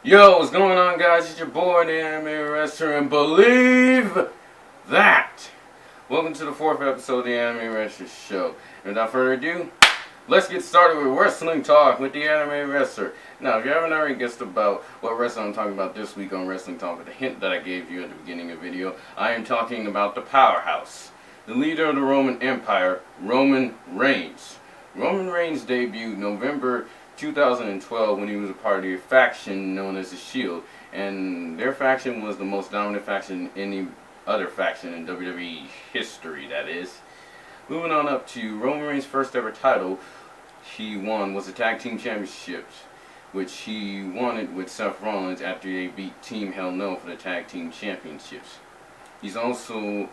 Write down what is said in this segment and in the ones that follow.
Yo, what's going on, guys? It's your boy, the AnimeWrestler, and believe that! Welcome to the 4th episode of the AnimeWrestler show. And without further ado, let's get started with Wrestling Talk with the AnimeWrestler. Now, if you haven't already guessed about what wrestling I'm talking about this week on Wrestling Talk, with the hint that I gave you at the beginning of the video, I am talking about the powerhouse, the leader of the Roman Empire, Roman Reigns. Roman Reigns debuted November 2012 when he was a part of a faction known as the Shield, and their faction was the most dominant faction in any other faction in WWE history, that is. Moving on up to Roman Reigns' first ever title he won was the Tag Team Championships, which he won it with Seth Rollins after they beat Team Hell No for the Tag Team Championships. He's also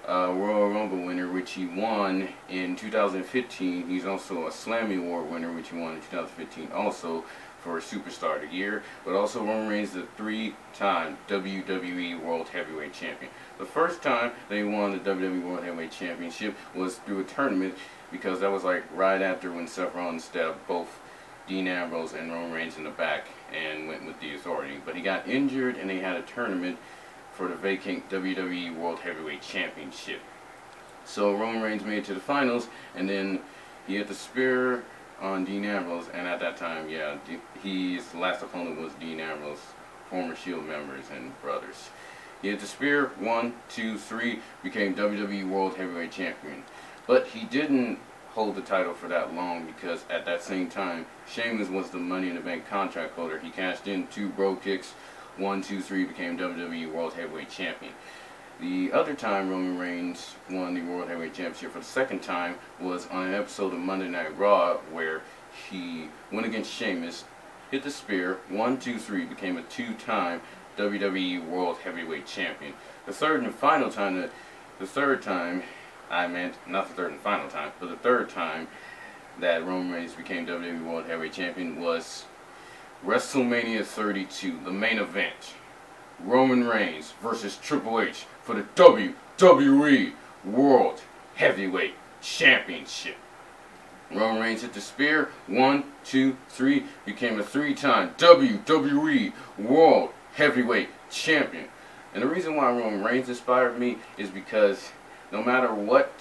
Royal Rumble winner, which he won in 2015. He's also a Slammy Award winner, which he won in 2015 also for Superstar of the Year. But also Roman Reigns is a 3-time WWE World Heavyweight Champion. The first time they won the WWE World Heavyweight Championship was through a tournament, because that was like right after when Seth Rollins stabbed both Dean Ambrose and Roman Reigns in the back and went with the Authority. But he got injured and they had a tournament for the vacant WWE World Heavyweight Championship. So Roman Reigns made it to the finals, and then he hit the spear on Dean Ambrose, and at that time, yeah, his last opponent was Dean Ambrose, former Shield members and brothers. He hit the spear, 1, 2, 3, became WWE World Heavyweight Champion. But he didn't hold the title for that long, because at that same time, Sheamus was the Money in the Bank contract holder. He cashed in 2 bro kicks, 1, 2, 3, became WWE World Heavyweight Champion. The other time Roman Reigns won the World Heavyweight Championship for the second time was on an episode of Monday Night Raw, where he went against Sheamus, hit the spear, 1, 2, 3, became a 2-time WWE World Heavyweight Champion. The third and final time that Roman Reigns became WWE World Heavyweight Champion was WrestleMania 32, the main event. Roman Reigns versus Triple H for the WWE World Heavyweight Championship. Roman Reigns hit the spear, 1, 2, 3, became a 3-time WWE World Heavyweight Champion. And the reason why Roman Reigns inspired me is because no matter what,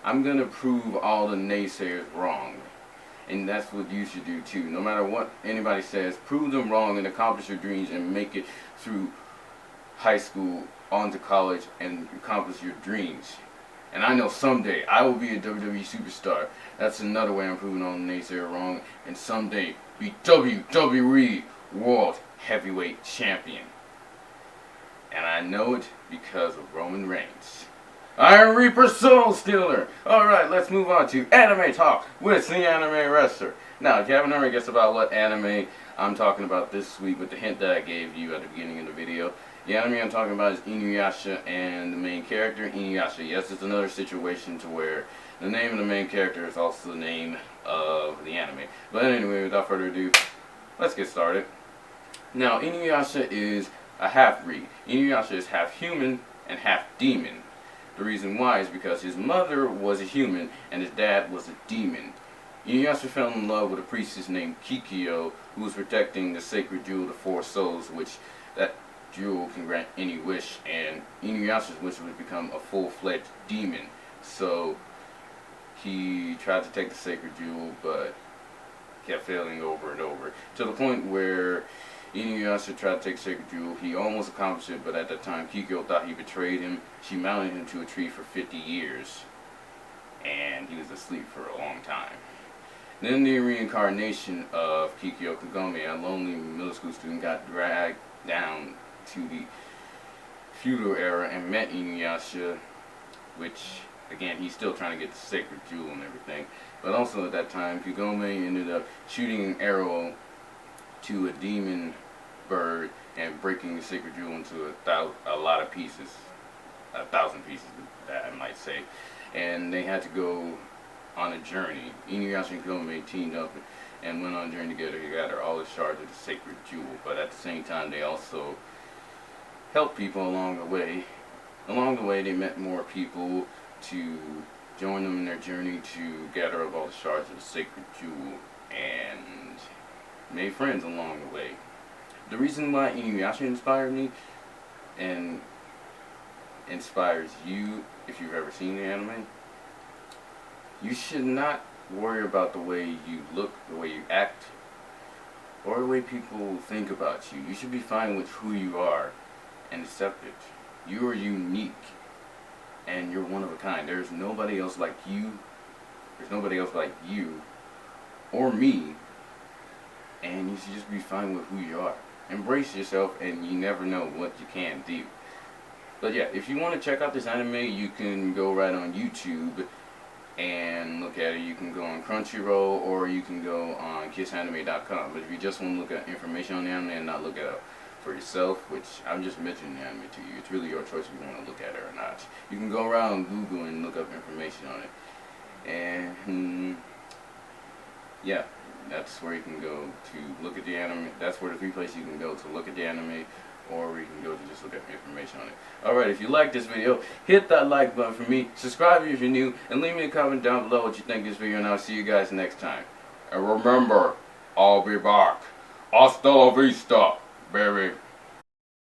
I'm going to prove all the naysayers wrong. And that's what you should do too. No matter what anybody says, prove them wrong and accomplish your dreams and make it through high school, on to college, and accomplish your dreams. And I know someday I will be a WWE superstar. That's another way I'm proving all the naysayers wrong. And someday be WWE World Heavyweight Champion. And I know it because of Roman Reigns. Iron Reaper Soul Stealer. Alright, let's move on to Anime Talk with the AnimeWrestler. Now, if you haven't already guessed about what anime I'm talking about this week with the hint that I gave you at the beginning of the video, the anime I'm talking about is Inuyasha, and the main character, Inuyasha. Yes, it's another situation to where the name of the main character is also the name of the anime. But anyway, without further ado, let's get started. Now, Inuyasha is a half-breed. Inuyasha is half human and half demon. The reason why is because his mother was a human and his dad was a demon. Inuyasha fell in love with a priestess named Kikyo, who was protecting the sacred jewel of the 4 souls, which that jewel can grant any wish, and Inuyasha's wish was to become a full-fledged demon. So he tried to take the sacred jewel, but kept failing over and over, to the point where Inuyasha tried to take Sacred Jewel. He almost accomplished it, but at that time Kikyo thought he betrayed him. She mounted him to a tree for 50 years, and he was asleep for a long time. Then the reincarnation of Kikyo Kagome, a lonely middle school student, got dragged down to the feudal era and met Inuyasha, which, again, he's still trying to get the Sacred Jewel and everything. But also at that time, Kagome ended up shooting an arrow to a demon bird and breaking the sacred jewel into a lot of pieces, 1,000 pieces, that I might say. And they had to go on a journey. Inuyasha and Kagome teamed up and went on a journey together. He got her all the shards of the sacred jewel, but at the same time they also helped people along the way. Along the way they met more people to join them in their journey to gather up all the shards of the sacred jewel, and made friends along the way. the reason why AnimeWrestler inspired me and inspires you, if you've ever seen the anime, you should not worry about the way you look, the way you act, or the way people think about you. You should be fine with who you are and accept it. You are unique and you're one of a kind. There's nobody else like you. There's nobody else like you or me, and you should just be fine with who you are. Embrace yourself, and you never know what you can do. But yeah, if you want to check out this anime, you can go right on YouTube and look at it. You can go on Crunchyroll, or you can go on kissanime.com. But if you just want to look at information on the anime and not look it up for yourself, which I'm just mentioning the anime to you, it's really your choice if you want to look at it or not. You can go around Google and look up information on it. And yeah, that's where you can go to look at the anime. That's where the 3 places you can go to look at the anime, or you can go to just look at information on it. Alright, if you like this video, hit that like button for me, subscribe if you're new, and leave me a comment down below what you think of this video, and I'll see you guys next time. And remember, I'll be back. Hasta la vista, baby.